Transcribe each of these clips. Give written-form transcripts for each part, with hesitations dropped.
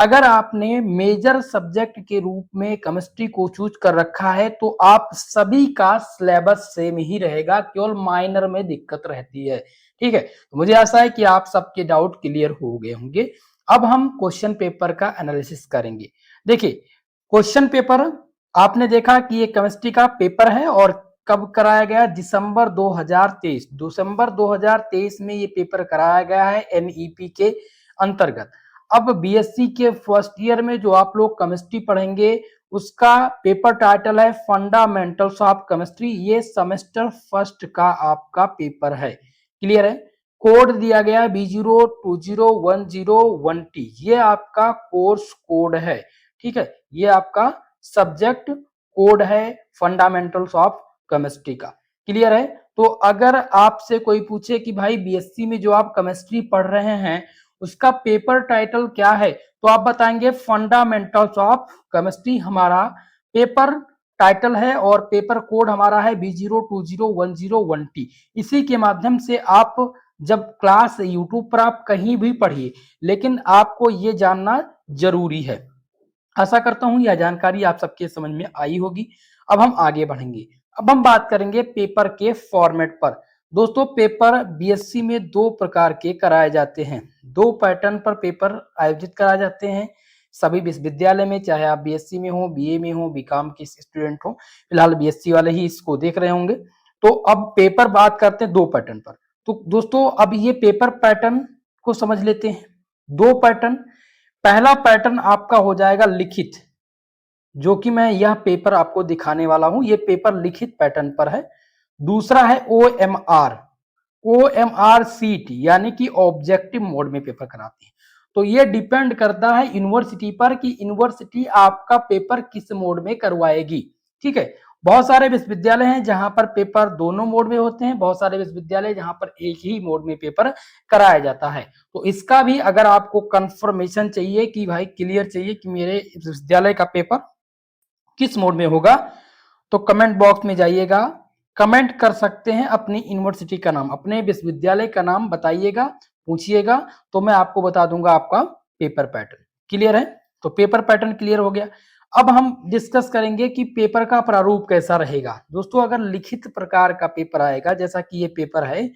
अगर आपने major subject के रूप में केमिस्ट्री को चूज कर रखा है तो आप सभी का सिलेबस सेम ही रहेगा, केवल माइनर में दिक्कत रहती है। ठीक है, तो मुझे आशा है कि आप सबके डाउट क्लियर हो गए होंगे। अब हम क्वेश्चन पेपर का एनालिसिस करेंगे। देखिए, क्वेश्चन पेपर आपने देखा कि ये केमिस्ट्री का पेपर है और कब कराया गया? दिसंबर 2023। दिसंबर 2023 में ये पेपर कराया गया है एनईपी के अंतर्गत। अब बीएससी के फर्स्ट ईयर में जो आप लोग केमिस्ट्री पढ़ेंगे उसका पेपर टाइटल है फंडामेंटल्स ऑफ केमिस्ट्री। ये सेमेस्टर फर्स्ट का आपका पेपर है। क्लियर है? कोड दिया गया है B0201001T। ये आपका कोर्स कोड है। ठीक है, ये आपका सब्जेक्ट कोड है फंडामेंटल्स ऑफ केमिस्ट्री का। क्लियर है? तो अगर आपसे कोई पूछे कि भाई बीएससी में जो आप केमिस्ट्री पढ़ रहे हैं उसका पेपर टाइटल क्या है, तो आप बताएंगे फंडामेंटल्स ऑफ केमिस्ट्री हमारा पेपर टाइटल है और पेपर कोड हमारा है B0201001T। इसी के माध्यम से आप जब क्लास यूट्यूब पर आप कहीं भी पढ़िए, लेकिन आपको ये जानना जरूरी है। आशा करता हूं यह जानकारी आप सबके समझ में आई होगी। अब हम आगे बढ़ेंगे। अब हम बात करेंगे पेपर के फॉर्मेट पर। दोस्तों, पेपर बीएससी में दो प्रकार के कराए जाते हैं, दो पैटर्न पर पेपर आयोजित कराए जाते हैं सभी विश्वविद्यालय में, चाहे आप बीएससी में हो, बीए में हो, बीकॉम के स्टूडेंट हो। फिलहाल बीएससी वाले ही इसको देख रहे होंगे। तो अब पेपर बात करते हैं दो पैटर्न पर। तो दोस्तों, अब ये पेपर पैटर्न को समझ लेते हैं। दो पैटर्न, पहला पैटर्न आपका हो जाएगा लिखित, जो कि मैं यह पेपर आपको दिखाने वाला हूं। यह पेपर लिखित पैटर्न पर है। दूसरा है ओएमआर, ओएमआर सीट, यानी कि ऑब्जेक्टिव मोड में पेपर कराते हैं। तो यह डिपेंड करता है यूनिवर्सिटी पर कि यूनिवर्सिटी आपका पेपर किस मोड में करवाएगी। ठीक है, बहुत सारे विश्वविद्यालय हैं जहां पर पेपर दोनों मोड में होते हैं, बहुत सारे विश्वविद्यालय जहां पर एक ही मोड में पेपर कराया जाता है। तो इसका भी अगर आपको कंफर्मेशन चाहिए कि भाई क्लियर चाहिए कि मेरे विश्वविद्यालय का पेपर किस मोड में होगा, तो कमेंट बॉक्स में जाइएगा, कमेंट कर सकते हैं अपनी यूनिवर्सिटी का नाम, अपने विश्वविद्यालय का नाम बताइएगा, पूछिएगा, तो मैं आपको बता दूंगा आपका पेपर पैटर्न। क्लियर है? तो पेपर पैटर्न क्लियर हो गया। अब हम डिस्कस करेंगे कि पेपर का प्रारूप कैसा रहेगा। दोस्तों, अगर लिखित प्रकार का पेपर आएगा जैसा कि ये पेपर है,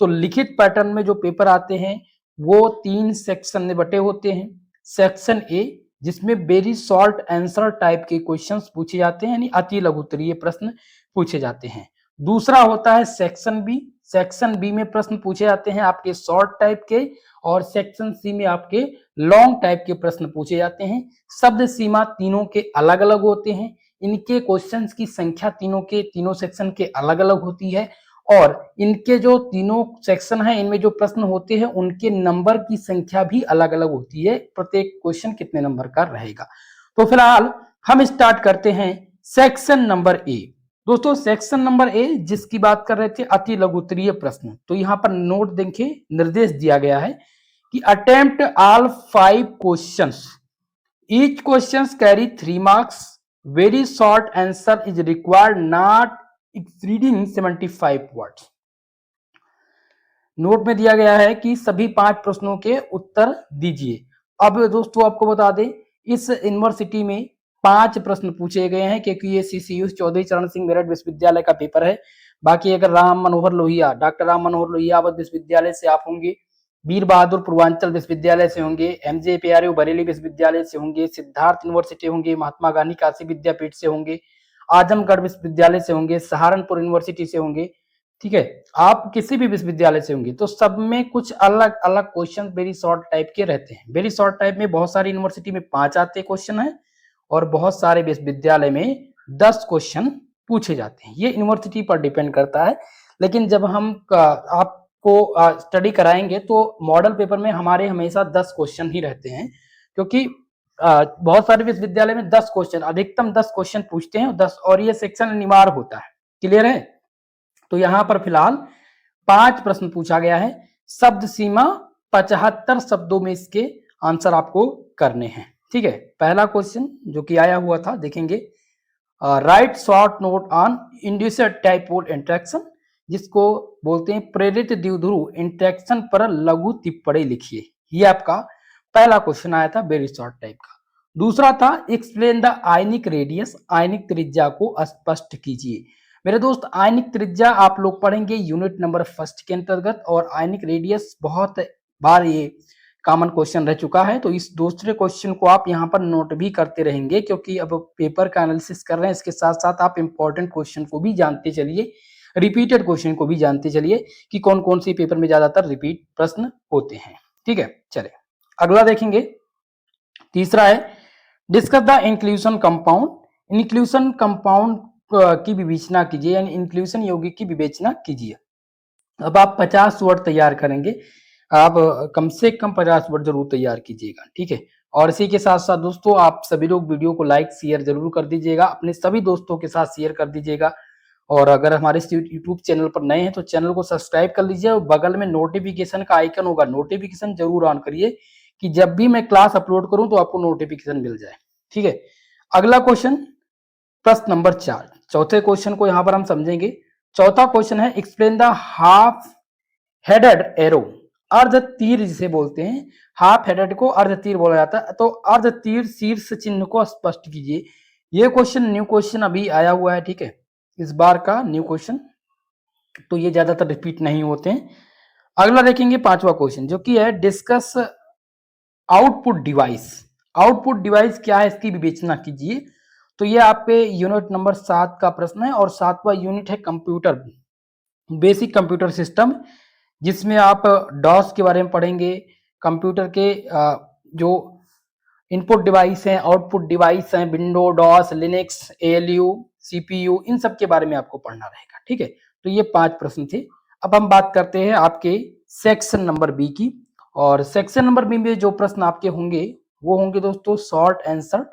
तो लिखित पैटर्न में जो पेपर आते हैं वो 3 सेक्शन में बटे होते हैं। सेक्शन ए, जिसमें वेरी शॉर्ट आंसर टाइप के क्वेश्चंस पूछे जाते हैं, यानी अति लघु उत्तरीय प्रश्न पूछे जाते हैं। दूसरा होता है सेक्शन बी। सेक्शन बी में प्रश्न पूछे जाते हैं आपके शॉर्ट टाइप के, और सेक्शन सी में आपके लॉन्ग टाइप के प्रश्न पूछे जाते हैं। शब्द सीमा तीनों के अलग अलग होते हैं। इनके क्वेश्चंस की संख्या तीनों के तीनों सेक्शन के अलग अलग होती है, और इनके जो तीनों सेक्शन हैं इनमें जो प्रश्न होते हैं उनके नंबर की संख्या भी अलग अलग होती है। प्रत्येक क्वेश्चन कितने नंबर का रहेगा। तो फिलहाल हम स्टार्ट करते हैं सेक्शन नंबर ए। दोस्तों, सेक्शन नंबर ए जिसकी बात कर रहे थे अति लघु उत्तरीय प्रश्न, तो यहां पर नोट देखिए, निर्देश दिया गया है कि attempt all 5 questions, each questions carry 3 marks, very short answer is required, not exceeding 75 words. Note में दिया गया है कि सभी 5 प्रश्नों के उत्तर दीजिए। अब दोस्तों आपको बता दें, इस यूनिवर्सिटी में 5 प्रश्न पूछे गए हैं, क्योंकि ये सीसीयू चौधरी चरण सिंह मेरठ विश्वविद्यालय का पेपर है। बाकी अगर राम मनोहर लोहिया, डॉक्टर राम मनोहर लोहिया अवध विश्वविद्यालय से आप होंगे, वीर बहादुर पूर्वांचल विश्वविद्यालय से होंगे, एमजे प्यारे बरेली विश्वविद्यालय से होंगे, सिद्धार्थ यूनिवर्सिटी होंगे, महात्मा गांधी काशी विद्यापीठ से होंगे, आजमगढ़ विश्वविद्यालय से होंगे, सहारनपुर यूनिवर्सिटी से होंगे। ठीक है, आप किसी भी विश्वविद्यालय से होंगे, तो सब में कुछ अलग अलग क्वेश्चन वेरी शॉर्ट टाइप के रहते हैं। वेरी शॉर्ट टाइप में बहुत सारी यूनिवर्सिटी में 5 आते क्वेश्चन है, और बहुत सारे विश्वविद्यालय में 10 क्वेश्चन पूछे जाते हैं। ये यूनिवर्सिटी पर डिपेंड करता है। लेकिन जब हम आपको स्टडी कराएंगे तो मॉडल पेपर में हमारे हमेशा 10 क्वेश्चन ही रहते हैं, क्योंकि बहुत सारे विश्वविद्यालय में 10 क्वेश्चन, अधिकतम 10 क्वेश्चन पूछते हैं, 10, और ये सेक्शन अनिवार्य होता है। क्लियर है? तो यहां पर फिलहाल 5 प्रश्न पूछा गया है। शब्द सीमा 75 शब्दों में इसके आंसर आपको करने हैं। ठीक है, पहला क्वेश्चन जो कि आया हुआ था देखेंगे, right short note on inducer dipole interaction, जिसको बोलते हैं प्रेरित द्विध्रुव इंटरेक्शन पर लघु टिप्पणी लिखिए। ये आपका पहला क्वेश्चन आया था वेरी शॉर्ट टाइप का। दूसरा था एक्सप्लेन द आयनिक रेडियस, आयनिक त्रिज्या को स्पष्ट कीजिए। मेरे दोस्त आयनिक त्रिज्या आप लोग पढ़ेंगे यूनिट नंबर फर्स्ट के अंतर्गत, और आयनिक रेडियस बहुत बार ये कॉमन क्वेश्चन रह चुका है, तो इस दूसरे क्वेश्चन को आप यहाँ पर नोट भी करते रहेंगे, क्योंकि अब पेपर का एनालिसिस कर रहे हैं, इसके साथ साथ आप इंपॉर्टेंट क्वेश्चन को भी जानते चलिए, रिपीटेड क्वेश्चन को भी जानते चलिए कि कौन कौन सी पेपर में ज्यादातर रिपीट प्रश्न होते हैं। ठीक है, चले अगला देखेंगे। तीसरा है discuss the inclusion compound. Inclusion compound की विवेचना कीजिए, यानी इंक्लूजन यौगिक की विवेचना कीजिए। अब आप 50 वर्ड तैयार करेंगे, आप कम से कम 50 वर्ड जरूर तैयार कीजिएगा। ठीक है, और इसी के साथ साथ दोस्तों आप सभी लोग वीडियो को लाइक शेयर जरूर कर दीजिएगा, अपने सभी दोस्तों के साथ शेयर कर दीजिएगा। और अगर हमारे यूट्यूब चैनल पर नए हैं तो चैनल को सब्सक्राइब कर लीजिए, और बगल में नोटिफिकेशन का आइकन होगा, नोटिफिकेशन जरूर ऑन करिए कि जब भी मैं क्लास अपलोड करूं तो आपको नोटिफिकेशन मिल जाए। ठीक है, अगला क्वेश्चन प्रश्न नंबर 4, चौथे क्वेश्चन को यहां पर हम समझेंगे। चौथा क्वेश्चन है explain the half headed arrow, अर्ध तीर जिसे बोलते हैं, हाफ हेडेड को अर्ध तीर बोला जाता है, तो अर्ध तीर शीर्ष चिन्ह को स्पष्ट कीजिए। ये क्वेश्चन न्यू क्वेश्चन अभी आया हुआ है। ठीक है, इस बार का न्यू क्वेश्चन, तो ये ज्यादातर रिपीट नहीं होते हैं। अगला देखेंगे पांचवा क्वेश्चन, जो कि है discuss output device. Output device क्या है, इसकी विवेचना कीजिए। तो ये आपके यूनिट नंबर 7 का प्रश्न है, और 7वां यूनिट है कंप्यूटर, बेसिक कंप्यूटर सिस्टम, जिसमें आप डॉस के बारे में पढ़ेंगे, कंप्यूटर के जो इनपुट डिवाइस हैं, आउटपुट डिवाइस हैं, window, DOS, Linux, ALU, CPU, इन सब के बारे में आपको पढ़ना रहेगा। ठीक है, तो ये 5 प्रश्न थे। अब हम बात करते हैं आपके सेक्शन नंबर बी की, और सेक्शन नंबर बी में जो प्रश्न आपके होंगे वो होंगे दोस्तों शॉर्ट आंसर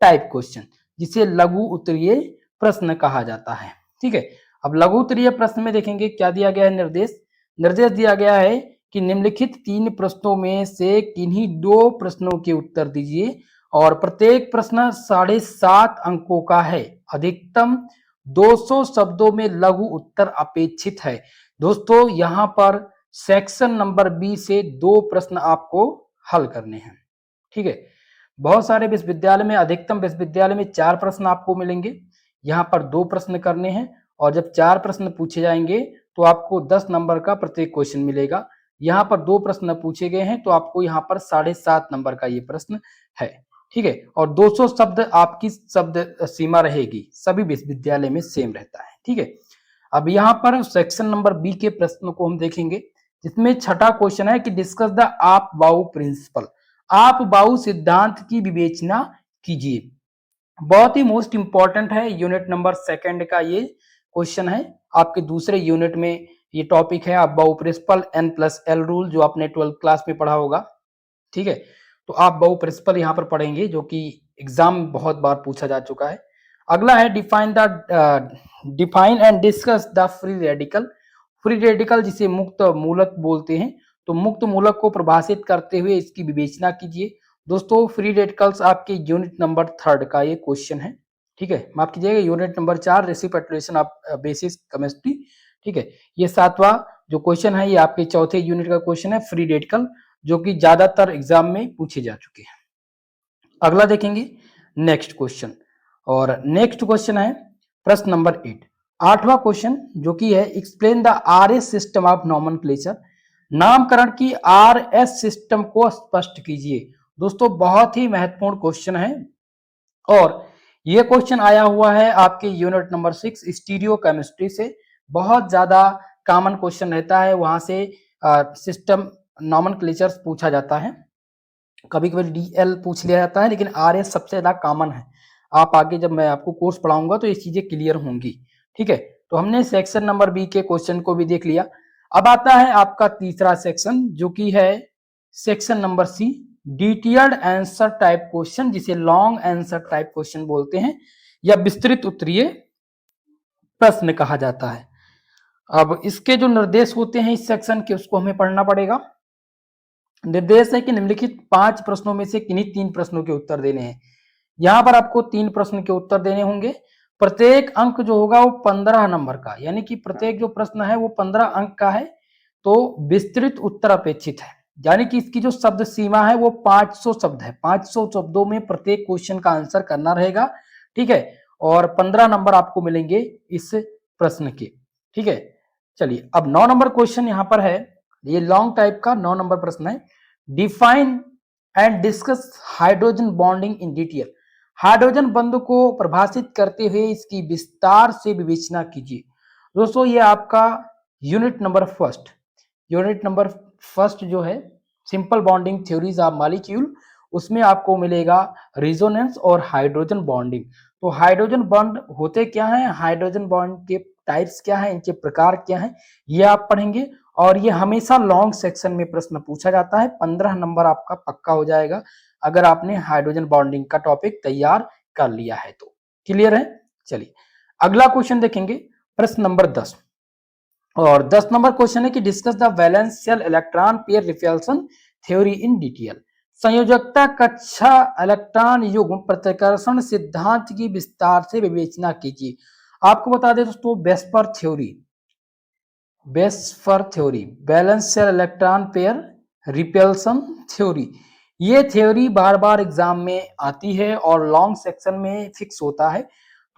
टाइप क्वेश्चन, जिसे लघु उत्तरीय प्रश्न कहा जाता है। ठीक है, अब लघु उत्तरीय प्रश्न में देखेंगे क्या दिया गया है निर्देश। निर्देश दिया गया है कि निम्नलिखित 3 प्रश्नों में से किन्हीं 2 प्रश्नों के उत्तर दीजिए, और प्रत्येक प्रश्न 7.5 अंकों का है, अधिकतम 200 शब्दों में लघु उत्तर अपेक्षित है। दोस्तों यहां पर सेक्शन नंबर बी से 2 प्रश्न आपको हल करने हैं। ठीक है, बहुत सारे विश्वविद्यालय में, अधिकतम विश्वविद्यालय में 4 प्रश्न आपको मिलेंगे, यहाँ पर 2 प्रश्न करने हैं, और जब 4 प्रश्न पूछे जाएंगे तो आपको 10 नंबर का प्रत्येक क्वेश्चन मिलेगा। यहाँ पर 2 प्रश्न पूछे गए हैं, तो आपको यहाँ पर 7.5 नंबर का ये प्रश्न है। ठीक है, और 200 शब्द आपकी शब्द सीमा रहेगी, सभी विश्वविद्यालय में सेम रहता है। ठीक है, अब यहाँ पर सेक्शन नंबर बी के प्रश्न को हम देखेंगे, जिसमें छठा क्वेश्चन है कि डिस्कस द आप बाउ प्रिंसिपल, आप बाउ सिद्धांत की विवेचना कीजिए। बहुत ही मोस्ट इंपॉर्टेंट है, यूनिट नंबर 2 का ये क्वेश्चन है। आपके दूसरे यूनिट में ये टॉपिक है आप बाउ प्रिंसिपल, N+L रूल, जो आपने 12th क्लास में पढ़ा होगा। ठीक है, तो आप बाउ प्रिंसिपल यहाँ पर पढ़ेंगे, जो कि एग्जाम में बहुत बार पूछा जा चुका है। अगला है define and discuss the free radical. Free radical जिसे मुक्त मूलक बोलते हैं, तो मुक्त मूलक को परिभाषित करते हुए इसकी विवेचना कीजिए। दोस्तों फ्री रेडिकल्स आपके यूनिट नंबर 3 का ये क्वेश्चन है। ठीक है, माफ कीजिएगा, unit number 4 reciprocation of basis chemistry. ठीक है, ये 7वां जो क्वेश्चन है ये आपके चौथे यूनिट का क्वेश्चन है, फ्री रेडिकल, जो कि ज्यादातर एग्जाम में पूछे जा चुके हैं। अगला देखेंगे नेक्स्ट क्वेश्चन, और नेक्स्ट क्वेश्चन है प्रश्न नंबर 8, 8वां क्वेश्चन, जो कि है explain the RS system of nomenclature. नामकरण की आरएस सिस्टम को स्पष्ट कीजिए। दोस्तों बहुत ही महत्वपूर्ण क्वेश्चन है, और यह क्वेश्चन आया हुआ है आपके यूनिट नंबर 6 स्टीरियो केमिस्ट्री से। बहुत ज्यादा कॉमन क्वेश्चन रहता है, वहां से सिस्टम नॉमेनक्लेचर्स पूछा जाता है, कभी कभी डीएल पूछ लिया जाता है, लेकिन आरएस सबसे ज्यादा कॉमन है। आप आगे जब मैं आपको कोर्स पढ़ाऊंगा तो ये चीजें क्लियर होंगी। ठीक है, तो हमने सेक्शन नंबर बी के क्वेश्चन को भी देख लिया। अब आता है आपका तीसरा सेक्शन, जो कि है section number C, detailed answer type question, जिसे लॉन्ग आंसर टाइप क्वेश्चन बोलते हैं, या विस्तृत उत्तरीय प्रश्न कहा जाता है। अब इसके जो निर्देश होते हैं इस सेक्शन के, उसको हमें पढ़ना पड़ेगा। निर्देश है कि निम्नलिखित 5 प्रश्नों में से किन्हीं 3 प्रश्नों के उत्तर देने हैं। यहां पर आपको 3 प्रश्न के उत्तर देने होंगे। प्रत्येक अंक जो होगा वो 15 नंबर का, यानी कि प्रत्येक जो प्रश्न है वो 15 अंक का है। तो विस्तृत उत्तर अपेक्षित है, यानी कि इसकी जो शब्द सीमा है वो 500 शब्द है। 500 शब्दों में प्रत्येक क्वेश्चन का आंसर करना रहेगा, ठीक है। और 15 नंबर आपको मिलेंगे इस प्रश्न के, ठीक है। चलिए अब 9 नंबर क्वेश्चन यहाँ पर है, ये लॉन्ग टाइप का 9 नंबर प्रश्न है। Define and discuss hydrogen bonding in detail. Hydrogen बंध को परिभाषित करते हुए इसकी विस्तार से विवेचना कीजिए। दोस्तों ये आपका यूनिट नंबर फर्स्ट जो है simple bonding theories of molecule, उसमें आपको मिलेगा रिजोनेंस और हाइड्रोजन बॉन्डिंग। तो हाइड्रोजन बॉन्ड होते क्या हैं, हाइड्रोजन बॉन्ड के टाइप्स क्या हैं, इनके प्रकार क्या हैं, ये आप पढ़ेंगे। और ये हमेशा लॉन्ग सेक्शन में प्रश्न पूछा जाता है। 15 नंबर आपका पक्का हो जाएगा अगर आपने हाइड्रोजन बॉन्डिंग का टॉपिक तैयार कर लिया है तो। क्लियर है। चलिए अगला क्वेश्चन देखेंगे, प्रश्न नंबर 10। और 10 नंबर क्वेश्चन है कि discuss the valence shell electron pair repulsion theory in detail. संयोजकता कक्षा इलेक्ट्रॉन युग्म प्रतिकर्षण सिद्धांत की विस्तार से विवेचना कीजिए। आपको बता दें दोस्तों, VSEPR theory valence shell electron pair repulsion theory, ये थ्योरी बार बार एग्जाम में आती है और लॉन्ग सेक्शन में फिक्स होता है।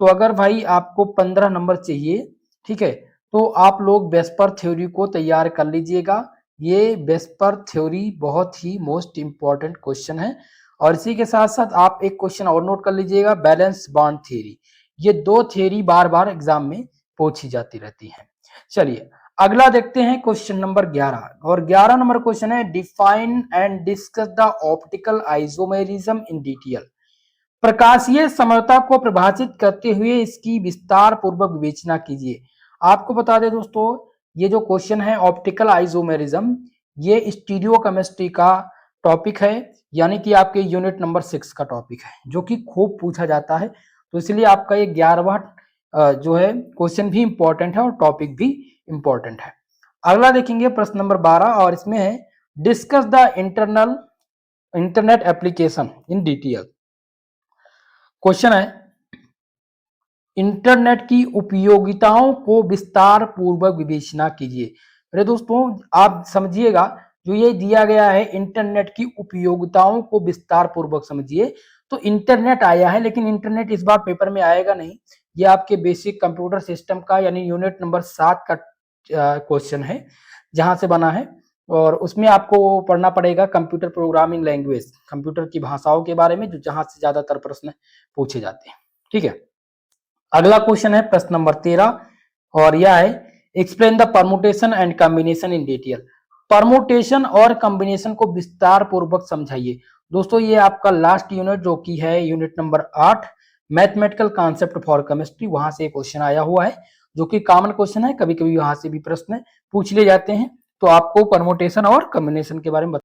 तो अगर भाई आपको 15 नंबर चाहिए, ठीक है, तो आप लोग वेस्पर थ्योरी को तैयार कर लीजिएगा। ये वेस्पर थ्योरी बहुत ही मोस्ट इंपॉर्टेंट क्वेश्चन है। और इसी के साथ साथ आप एक क्वेश्चन और नोट कर लीजिएगा, बैलेंस बॉन्ड थ्योरी। ये दो थ्योरी बार बार एग्जाम में पूछी जाती रहती है। चलिए अगला देखते हैं क्वेश्चन नंबर 11। और 11 नंबर क्वेश्चन है define and discuss the optical isomerism in detail. प्रकाशीय समता को परिभाषित करते हुए इसकी विस्तार पूर्वक विवेचना कीजिए। आपको बता दें दोस्तों, ये जो क्वेश्चन है ऑप्टिकल आइसोमेरिज्म, ये स्टीरियोकेमिस्ट्री का टॉपिक है, यानी कि आपके यूनिट नंबर 6 का टॉपिक है, जो कि खूब पूछा जाता है। तो इसलिए आपका ये 11वां जो है क्वेश्चन भी इंपॉर्टेंट है और टॉपिक भी इंपॉर्टेंट है। अगला देखेंगे प्रश्न नंबर 12, और इसमें है discuss the internet application in detail. Question है इंटरनेट की उपयोगिताओं को विस्तार पूर्वक विवेचना कीजिए। मेरे दोस्तों आप समझिएगा, जो ये दिया गया है इंटरनेट की उपयोगिताओं को विस्तार पूर्वक समझिए। तो इंटरनेट आया है, लेकिन इंटरनेट इस बार पेपर में आएगा नहीं। ये आपके बेसिक कंप्यूटर सिस्टम का यानी यूनिट नंबर 7 का क्वेश्चन है, जहां से बना है। और उसमें आपको पढ़ना पड़ेगा कंप्यूटर प्रोग्रामिंग लैंग्वेज, कंप्यूटर की भाषाओं के बारे में, जो जहां से ज्यादातर प्रश्न पूछे जाते हैं। ठीक है, अगला क्वेश्चन है प्रश्न नंबर 13, और यह है explain the permutation and combination in detail. Permutation और कॉम्बिनेशन को विस्तार पूर्वक समझाइए। दोस्तों ये आपका लास्ट यूनिट जो कि है unit number 8 mathematical concept for chemistry, वहां से क्वेश्चन आया हुआ है, जो कि कॉमन क्वेश्चन है। कभी कभी वहां से भी प्रश्न पूछ लिए जाते हैं। तो आपको परमुटेशन और कॉम्बिनेशन के बारे में